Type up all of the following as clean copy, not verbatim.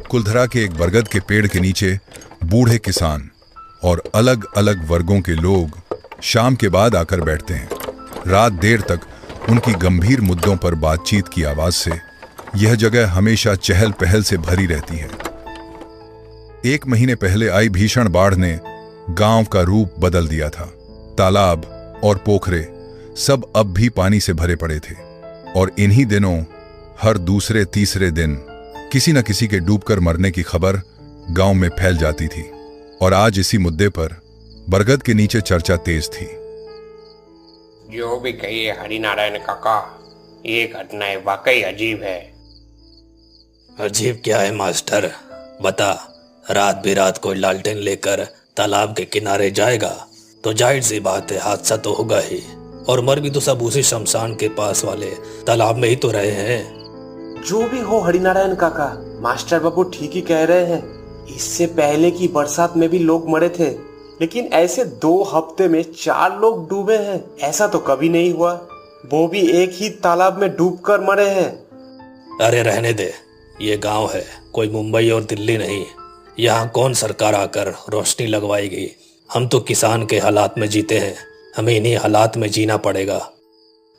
कुलधरा के एक बरगद के पेड़ के नीचे बूढ़े किसान और अलग अलग वर्गों के लोग शाम के बाद आकर बैठते हैं। रात देर तक उनकी गंभीर मुद्दों पर बातचीत की आवाज से यह जगह हमेशा चहल पहल से भरी रहती है। 1 महीने पहले आई भीषण बाढ़ ने गांव का रूप बदल दिया था। तालाब और पोखरे सब अब भी पानी से भरे पड़े थे और इन्हीं दिनों हर दूसरे तीसरे दिन किसी न किसी के डूबकर मरने की खबर गांव में फैल जाती थी। और आज इसी मुद्दे पर बरगद के नीचे चर्चा तेज थी। जो भी कहिए हरिनारायण काका, ये घटनाएं वाकई अजीब है। अजीब क्या है मास्टर, बता। रात बिरात कोई लालटेन लेकर तालाब के किनारे जाएगा तो जाहिर सी बात है हादसा तो होगा ही। और मर भी तो सब उसी शमशान के पास वाले तालाब में ही तो रहे हैं। जो भी हो हरिनारायण काका, मास्टर बाबू ठीक ही कह रहे हैं। इससे पहले की बरसात में भी लोग मरे थे, लेकिन ऐसे 2 हफ्ते में 4 लोग डूबे हैं, ऐसा तो कभी नहीं हुआ। वो भी एक ही तालाब में डूबकर मरे हैं। अरे रहने दे, ये गांव है, कोई मुंबई और दिल्ली नहीं। यहाँ कौन सरकार आकर रोशनी लगवाएगी। हम तो किसान के हालात में जीते हैं, हमें इन्हीं हालात में जीना पड़ेगा।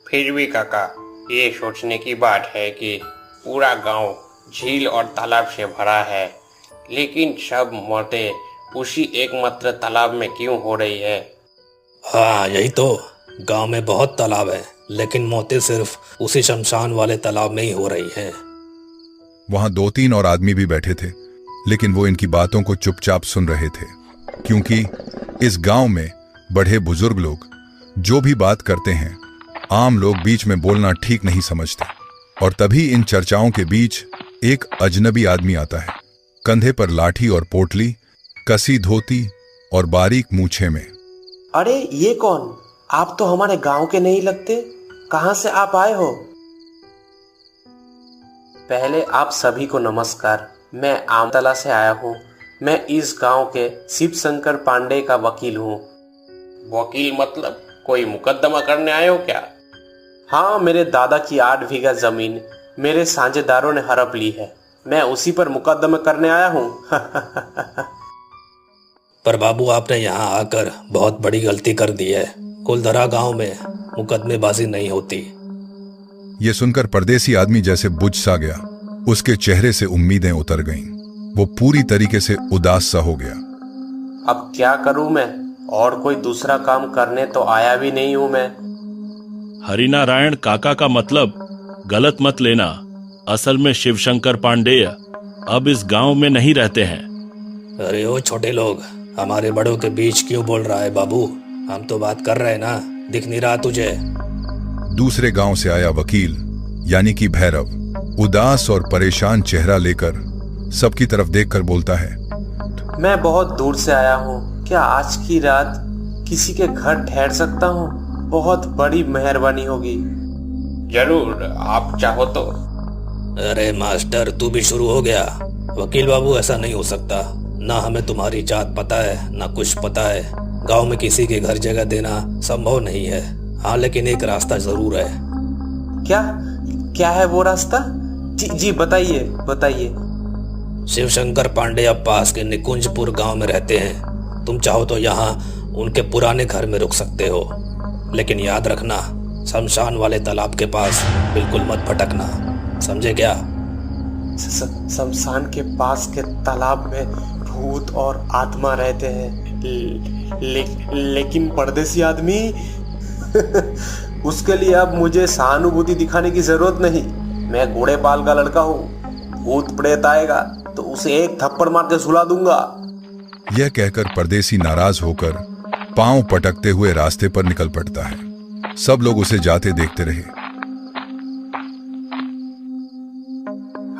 फिर भी काका, ये सोचने की बात है कि पूरा गांव झील और तालाब से भरा है, लेकिन सब मौतें उसी एकमात्र तालाब में क्यों हो रही है। हाँ यही तो, गांव में बहुत तालाब है, लेकिन मौतें सिर्फ उसी शमशान वाले तालाब में ही हो रही हैं। वहां 2-3 और आदमी भी बैठे थे, लेकिन वो इनकी बातों को चुपचाप सुन रहे थे, क्योंकि इस गांव में बड़े बुजुर्ग लोग जो भी बात करते हैं, आम लोग बीच में बोलना ठीक नहीं समझते। और तभी इन चर्चाओं के बीच एक अजनबी आदमी आता है, कंधे पर लाठी और पोटली, कसी धोती और बारीक मूछे में। अरे ये कौन? आप तो हमारे गांव के नहीं लगते। कहां से आप आए हो? पहले आप सभी को नमस्कार। मैं आमतला से आया हूँ। मैं इस गांव के शिव शंकर पांडे का वकील हूँ। वकील मतलब कोई मुकदमा करने आए हो क्या? हाँ, मेरे दादा की 8 बीघा जमीन मेरे साझेदारों ने हड़प ली है। मैं उसी पर मुकदमा करने आया हूँ। पर बाबू, आपने यहाँ आकर बहुत बड़ी गलती कर दी है। कुलधरा गांव में मुकदमेबाजी नहीं होती। ये सुनकर परदेसी आदमी जैसे बुझ सा गया। उसके चेहरे से उम्मीदें उतर गईं। वो पूरी तरीके से उदास सा हो गया। अब क्या करूं मैं? और कोई दूसरा काम करने तो आया भी नहीं हूं मैं। हरिनारायण काका का मतलब गलत मत लेना। असल में शिवशंकर पांडेय अब इस गांव में नहीं रहते हैं। अरे ओ छोटे लोग, हमारे बड़ों के बीच क्यों बोल रहा है बाबू? हम तो बात कर रहे हैं ना, दिख नहीं रहा तुझे? दूसरे गांव से आया वकील यानी कि भैरव उदास और परेशान चेहरा लेकर सबकी तरफ देखकर बोलता है, मैं बहुत दूर से आया हूँ। क्या आज की रात किसी के घर ठहर सकता हूँ? बहुत बड़ी मेहरबानी होगी। जरूर, आप चाहो तो। अरे मास्टर, तू भी शुरू हो गया। वकील बाबू, ऐसा नहीं हो सकता। ना हमें तुम्हारी जात पता है, ना कुछ पता है। गांव में किसी के घर जगह देना संभव नहीं है। हाँ, लेकिन एक रास्ता जरूर है। क्या है वो रास्ता? जी बताइए बताइए। शिवशंकर पांडे अब पास के निकुंजपुर गांव में रहते हैं। तुम चाहो तो यहाँ उनके पुराने घर में रुक सकते हो, लेकिन याद रखना, शमशान वाले तालाब के पास बिल्कुल मत भटकना, समझे क्या? शमशान के पास के तालाब में भूत और आत्मा रहते हैं। लेकिन परदेसी आदमी उसके लिए अब मुझे सहानुभूति दिखाने की जरूरत नहीं। मैं घोड़े पाल का लड़का हूँ। भूत प्रेत आएगा तो उसे एक थप्पड़ मार के सुला दूंगा। यह कहकर परदेसी नाराज होकर पांव पटकते हुए रास्ते पर निकल पड़ता है। सब लोग उसे जाते देखते रहे।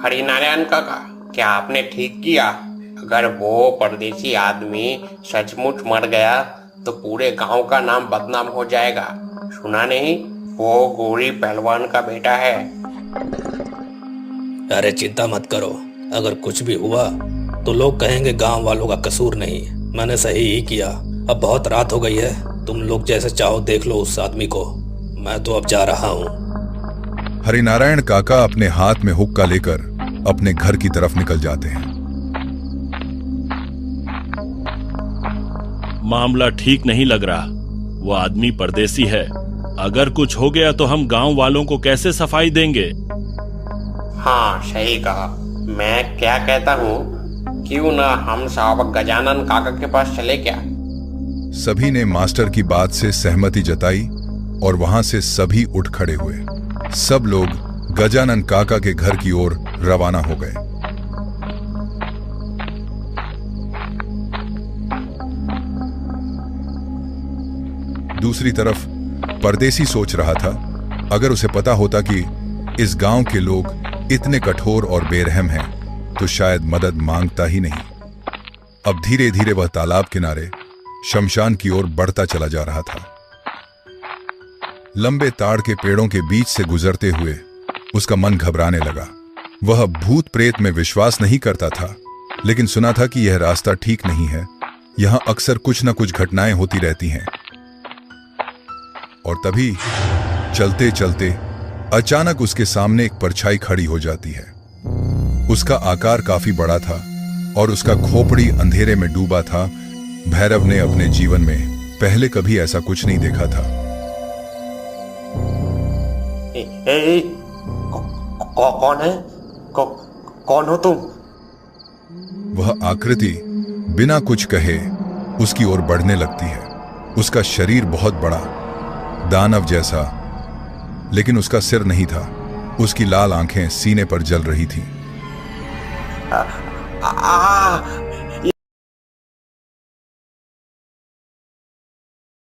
हरिनारायण काका, क्या आपने ठीक किया? अगर वो परदेसी आदमी सचमुच मर गया तो पूरे गांव का नाम बदनाम हो जाएगा। सुना नहीं, वो गोरी पहलवान का बेटा है। अरे चिंता मत करो, अगर कुछ भी हुआ तो लोग कहेंगे गांव वालों का कसूर नहीं, मैंने सही ही किया। अब बहुत रात हो गई है, तुम लोग जैसे चाहो देख लो उस आदमी को, मैं तो अब जा रहा हूँ। हरिनारायण काका अपने हाथ में हुक्का लेकर अपने घर की तरफ निकल जाते हैं। मामला ठीक नहीं लग रहा। वो आदमी परदेसी है, अगर कुछ हो गया तो हम गांव वालों को कैसे सफाई देंगे? हाँ सही कहा। मैं क्या कहता हूँ, क्यों ना हम सब गजानन काका के पास चले क्या? सभी ने मास्टर की बात से सहमति जताई और वहां से सभी उठ खड़े हुए। सब लोग गजानन काका के घर की ओर रवाना हो गए। दूसरी तरफ परदेसी सोच रहा था, अगर उसे पता होता कि इस गांव के लोग इतने कठोर और बेरहम हैं, तो शायद मदद मांगता ही नहीं। अब धीरे धीरे वह तालाब किनारे शमशान की ओर बढ़ता चला जा रहा था। लंबे ताड़ के पेड़ों के बीच से गुजरते हुए उसका मन घबराने लगा। वह भूत प्रेत में विश्वास नहीं करता था, लेकिन सुना था कि यह रास्ता ठीक नहीं है, यहां अक्सर कुछ न कुछ घटनाएं होती रहती हैं। और तभी चलते चलते अचानक उसके सामने एक परछाई खड़ी हो जाती है। उसका आकार काफी बड़ा था और उसका खोपड़ी अंधेरे में डूबा था। भैरव ने अपने जीवन में पहले कभी ऐसा कुछ नहीं देखा था। कौन है? कौन हो तुम? वह आकृति बिना कुछ कहे उसकी ओर बढ़ने लगती है। उसका शरीर बहुत बड़ा, दानव जैसा, लेकिन उसका सिर नहीं था। उसकी लाल आंखें सीने पर जल रही थीं।